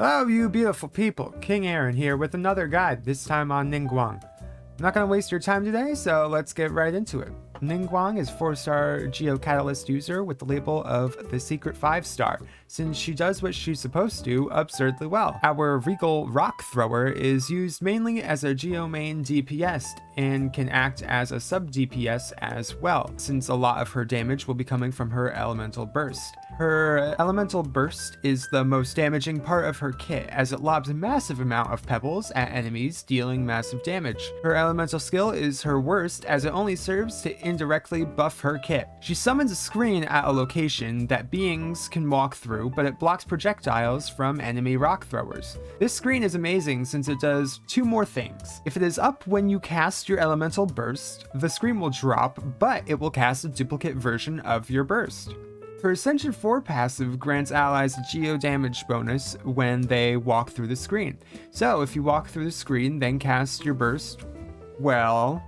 Hello you beautiful people, King Aaron here with another guide, this time on Ningguang. I'm not going to waste your time today, so let's get right into it. Ningguang is 4-star Geocatalyst user with the label of the secret 5-star, since she does what she's supposed to absurdly well. Our Regal Rock Thrower is used mainly as a Geo main DPS and can act as a sub DPS as well, since a lot of her damage will be coming from her Elemental Burst. Her Elemental Burst is the most damaging part of her kit, as it lobs a massive amount of pebbles at enemies, dealing massive damage. Her Elemental skill is her worst, as it only serves to indirectly buff her kit. She summons a screen at a location that beings can walk through, but it blocks projectiles from enemy rock throwers. This screen is amazing since it does two more things. If it is up when you cast your Elemental Burst, the screen will drop, but it will cast a duplicate version of your burst. Her Ascension 4 passive grants allies a geo damage bonus when they walk through the screen. So if you walk through the screen, then cast your burst, well...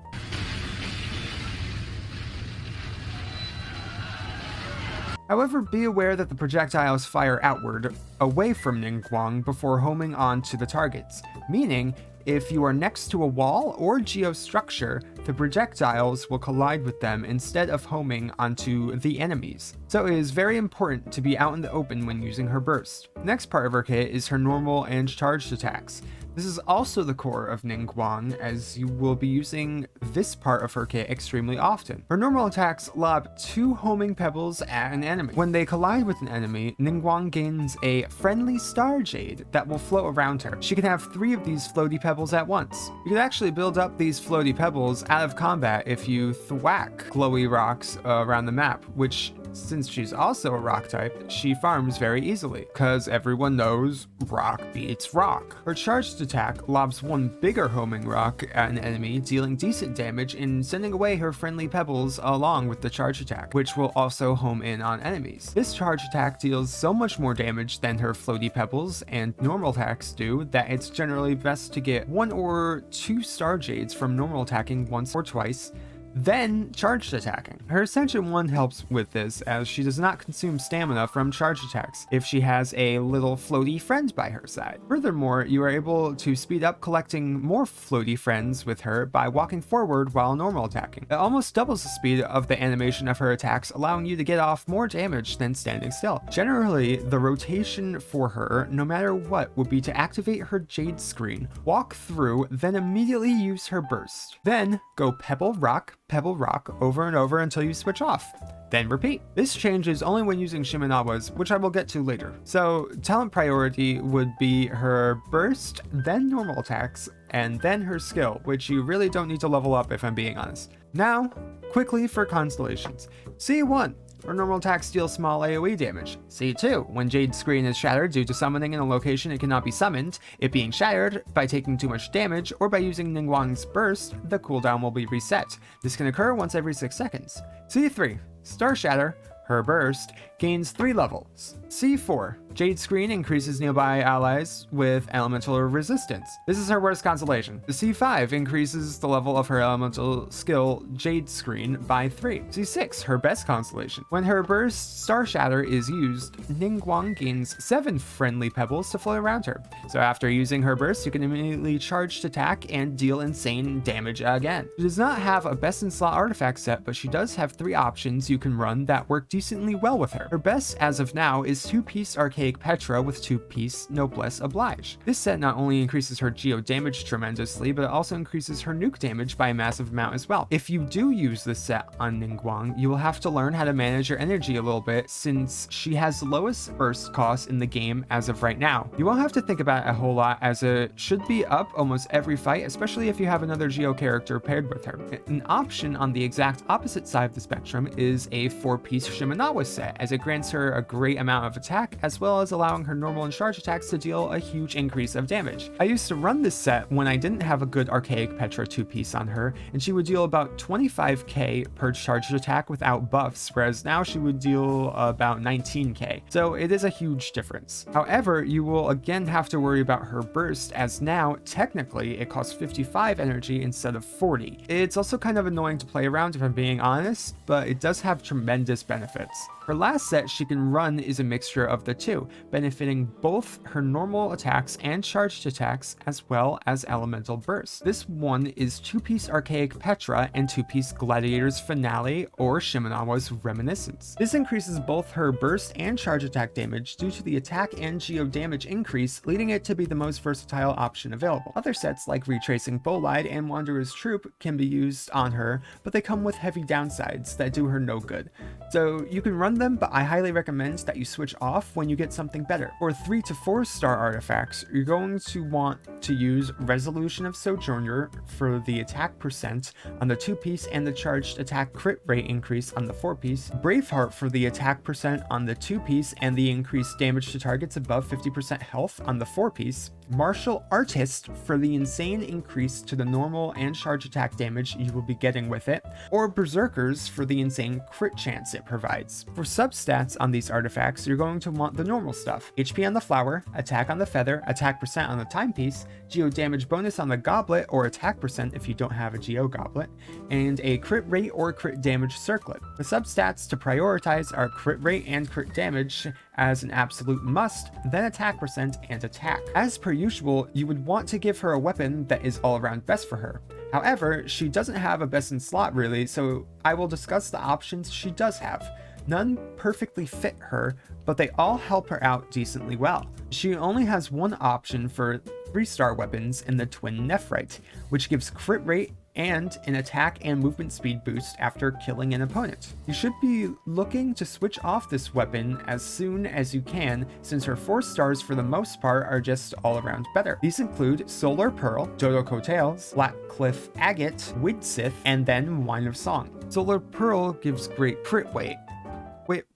However, be aware that the projectiles fire outward, away from Ningguang before homing onto the targets, meaning if you are next to a wall or geostructure, the projectiles will collide with them instead of homing onto the enemies. So it is very important to be out in the open when using her burst. Next part of her kit is her normal and charged attacks. This is also the core of Ningguang, as you will be using this part of her kit extremely often. Her normal attacks lob 2 homing pebbles at an enemy. When they collide with an enemy, Ningguang gains a friendly star jade that will float around her. She can have 3 of these floaty pebbles at once. You can actually build up these floaty pebbles out of combat if you thwack glowy rocks around the map, which, since she's also a rock type, she farms very easily, cause everyone knows rock beats rock. Her charged attack lobs 1 bigger homing rock at an enemy, dealing decent damage and sending away her friendly pebbles along with the charge attack, which will also home in on enemies. This charge attack deals so much more damage than her floaty pebbles and normal attacks do that it's generally best to get 1 or 2 star jades from normal attacking once or twice, then charged attacking. Her Ascension 1 helps with this, as she does not consume stamina from charged attacks if she has a little floaty friend by her side. Furthermore, you are able to speed up collecting more floaty friends with her by walking forward while normal attacking. It almost doubles the speed of the animation of her attacks, allowing you to get off more damage than standing still. Generally, the rotation for her, no matter what, would be to activate her Jade screen, walk through, then immediately use her burst. Then go Pebble Rock over and over until you switch off. Then repeat. This changes only when using Shimenawas, which I will get to later. So talent priority would be her burst, then normal attacks, and then her skill, which you really don't need to level up if I'm being honest. Now, quickly for Constellations. C1. Her normal attacks deal small AoE damage. C2, when Jade's screen is shattered due to summoning in a location it cannot be summoned, it being shattered by taking too much damage, or by using Ningguang's burst, the cooldown will be reset. This can occur once every 6 seconds. C3, Star Shatter, her burst, gains 3 levels. C4, Jade screen increases nearby allies with elemental resistance. This is her worst constellation. The C5 increases the level of her elemental skill Jade screen by 3. C6, her best constellation. When her burst Star Shatter is used, Ningguang gains 7 friendly pebbles to float around her. So after using her burst, you can immediately charge to attack and deal insane damage again. She does not have a best in slot artifact set, but she does have 3 options you can run that work decently well with her. Her best as of now is 2-piece Archaic Petra with 2-piece Noblesse Oblige. This set not only increases her geo damage tremendously, but it also increases her nuke damage by a massive amount as well. If you do use this set on Ningguang, you will have to learn how to manage your energy a little bit, since she has the lowest burst cost in the game as of right now. You won't have to think about it a whole lot, as it should be up almost every fight, especially if you have another geo character paired with her. An option on the exact opposite side of the spectrum is a 4-piece Shimenawa set, as it grants her a great amount of attack, as well as allowing her normal and charge attacks to deal a huge increase of damage. I used to run this set when I didn't have a good Archaic Petra 2-piece on her, and she would deal about 25k per charged attack without buffs, whereas now she would deal about 19k. So it is a huge difference. However, you will again have to worry about her burst, as now, technically, it costs 55 energy instead of 40. It's also kind of annoying to play around if I'm being honest, but it does have tremendous benefits. Her last set she can run is a mixture of the two, benefiting both her normal attacks and charged attacks as well as elemental bursts. This one is 2-piece Archaic Petra and 2-piece Gladiator's Finale or Shimenawa's Reminiscence. This increases both her burst and charge attack damage due to the attack and geo damage increase, leading it to be the most versatile option available. Other sets like Retracing Bolide and Wanderer's Troop can be used on her, but they come with heavy downsides that do her no good. So you can run them, but I highly recommend that you switch off when you get something better. For 3 to 4 star artifacts, you're going to want to use Resolution of Sojourner for the attack percent on the 2-piece and the charged attack crit rate increase on the 4-piece, Braveheart for the attack percent on the 2-piece and the increased damage to targets above 50% health on the 4-piece, Martial Artist for the insane increase to the normal and charge attack damage you will be getting with it, or Berserkers for the insane crit chance it provides. For substats on these artifacts, you're going to want the normal stuff: HP on the flower, attack on the feather, attack percent on the timepiece, geo damage bonus on the goblet or attack percent if you don't have a geo goblet, and a crit rate or crit damage circlet. The substats to prioritize are crit rate and crit damage as an absolute must, then attack percent and attack. As per usual, you would want to give her a weapon that is all around best for her. However, she doesn't have a best in slot really, so I will discuss the options she does have. None perfectly fit her, but they all help her out decently well. She only has one option for 3-star weapons in the Twin Nephrite, which gives crit rate and an attack and movement speed boost after killing an opponent. You should be looking to switch off this weapon as soon as you can, since her 4 stars for the most part are just all around better. These include Solar Pearl, Dodo Coattails, Black Cliff Agate, Widsith, and then Wine of Song. Solar Pearl gives great crit rate.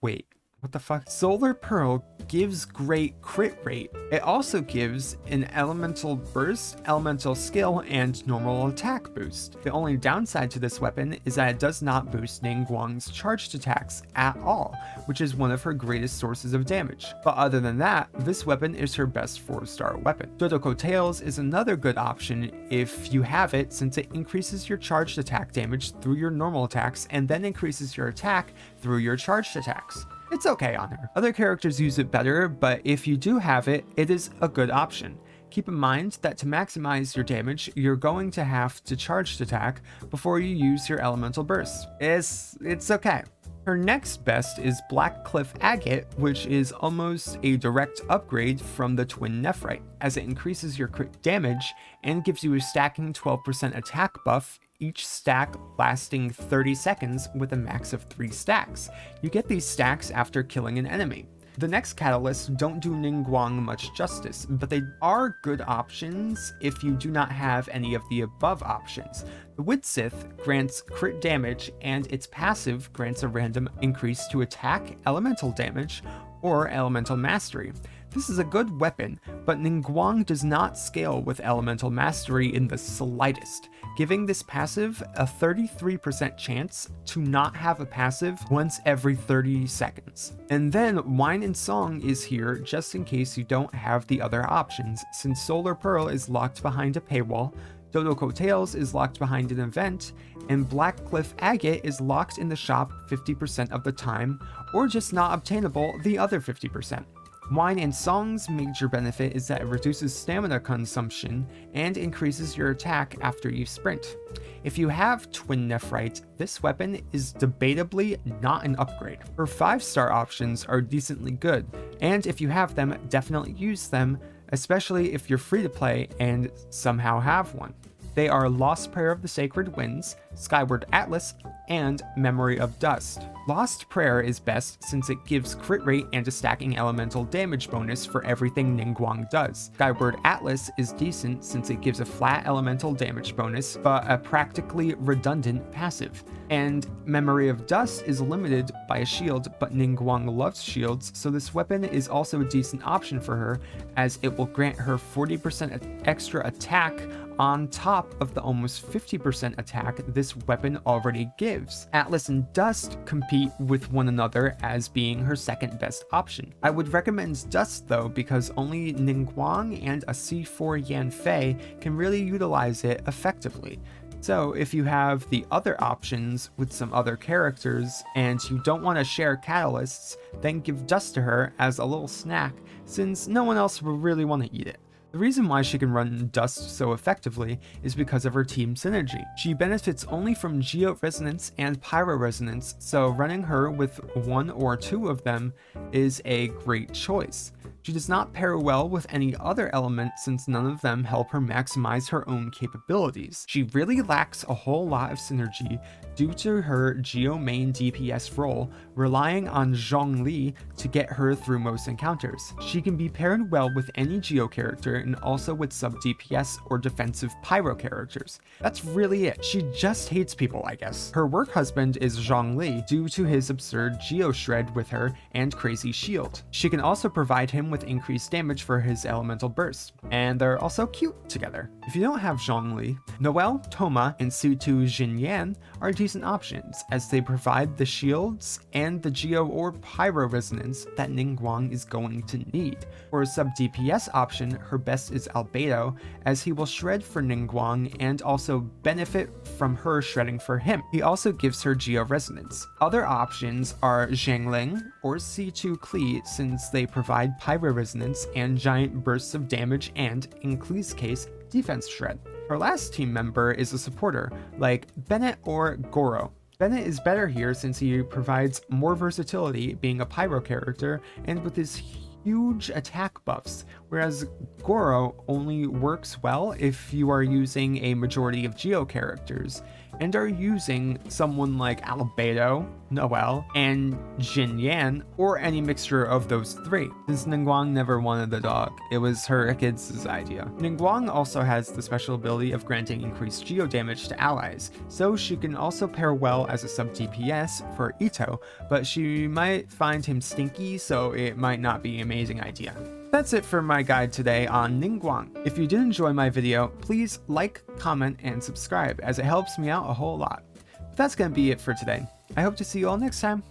Wait, what the fuck? Solar Pearl gives great crit rate. It also gives an elemental burst, elemental skill, and normal attack boost. The only downside to this weapon is that it does not boost Ningguang's charged attacks at all, which is one of her greatest sources of damage. But other than that, this weapon is her best 4-star weapon. Dodo Coattails is another good option if you have it, since it increases your charged attack damage through your normal attacks and then increases your attack through your charged attacks. It's okay on her. Other characters use it better, but if you do have it, it is a good option. Keep in mind that to maximize your damage, you're going to have to charged attack before you use your elemental burst. It's okay. Her next best is Black Cliff Agate, which is almost a direct upgrade from the Twin Nephrite, as it increases your crit damage and gives you a stacking 12% attack buff, each stack lasting 30 seconds with a max of 3 stacks. You get these stacks after killing an enemy. The next catalysts don't do Ningguang much justice, but they are good options if you do not have any of the above options. The Widsith grants crit damage, and its passive grants a random increase to attack, elemental damage, or elemental mastery. This is a good weapon, but Ningguang does not scale with elemental mastery in the slightest, giving this passive a 33% chance to not have a passive once every 30 seconds. And then Wine and Song is here just in case you don't have the other options, since Solar Pearl is locked behind a paywall, Dodo Coattails is locked behind an event, and Black Cliff Agate is locked in the shop 50% of the time, or just not obtainable the other 50%. Wine and Song's major benefit is that it reduces stamina consumption and increases your attack after you sprint. If you have Twin Nephrite, this weapon is debatably not an upgrade. Her 5-star options are decently good, and if you have them, definitely use them, especially if you're free to play and somehow have one. They are Lost Prayer of the Sacred Winds, Skyward Atlas, and Memory of Dust. Lost Prayer is best since it gives crit rate and a stacking elemental damage bonus for everything Ningguang does. Skyward Atlas is decent since it gives a flat elemental damage bonus, but a practically redundant passive. And Memory of Dust is limited by a shield, but Ningguang loves shields, so this weapon is also a decent option for her, as it will grant her 40% extra attack on top of the almost 50% attack this weapon already gives. Atlas and Dust compete with one another as being her second best option. I would recommend Dust though, because only Ningguang and a C4 Yanfei can really utilize it effectively. So if you have the other options with some other characters and you don't want to share catalysts, then give dust to her as a little snack, since no one else will really want to eat it. The reason why she can run dust so effectively is because of her team synergy. She benefits only from georesonance and pyroresonance, so running her with one or two of them is a great choice. She does not pair well with any other element since none of them help her maximize her own capabilities. She really lacks a whole lot of synergy due to her Geo main DPS role, relying on Zhongli to get her through most encounters. She can be paired well with any Geo character and also with sub DPS or defensive pyro characters. That's really it. She just hates people, I guess. Her work husband is Zhongli due to his absurd Geo shred with her and crazy shield. She can also provide him with increased damage for his elemental burst, and they're also cute together. If you don't have Zhongli, Noelle, Thoma, and Sutu Xinyan are decent options, as they provide the shields and the Geo or Pyro resonance that Ningguang is going to need. For a sub DPS option, her best is Albedo, as he will shred for Ningguang and also benefit from her shredding for him. He also gives her Geo resonance. Other options are Zhangling or C2 Klee, since they provide Pyro resonance and giant bursts of damage and, in Klee's case, defense shred. Her last team member is a supporter, like Bennett or Goro. Bennett is better here since he provides more versatility being a pyro character and with his huge attack buffs, whereas Goro only works well if you are using a majority of Geo characters and are using someone like Albedo, Noelle, and Xinyan, or any mixture of those three. Since Ningguang never wanted the dog, it was her kids' idea. Ningguang also has the special ability of granting increased Geo damage to allies, so she can also pair well as a sub DPS for Ito, but she might find him stinky, so it might not be an amazing idea. That's it for my guide today on Ningguang. If you did enjoy my video, please like, comment, and subscribe, as it helps me out a whole lot. But that's gonna be it for today. I hope to see you all next time.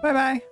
Bye bye!